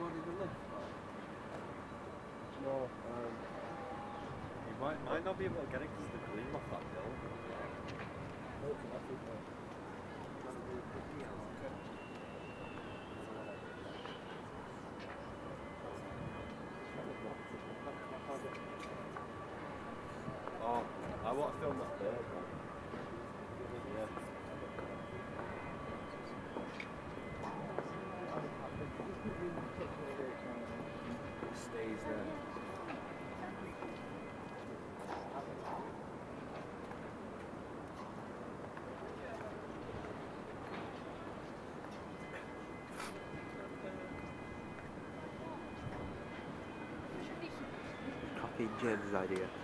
No, You might not be able to get it because of the gloom off that building as well. Oh, I want to film that bird, man. Yeah. It stays there. Copying James' idea.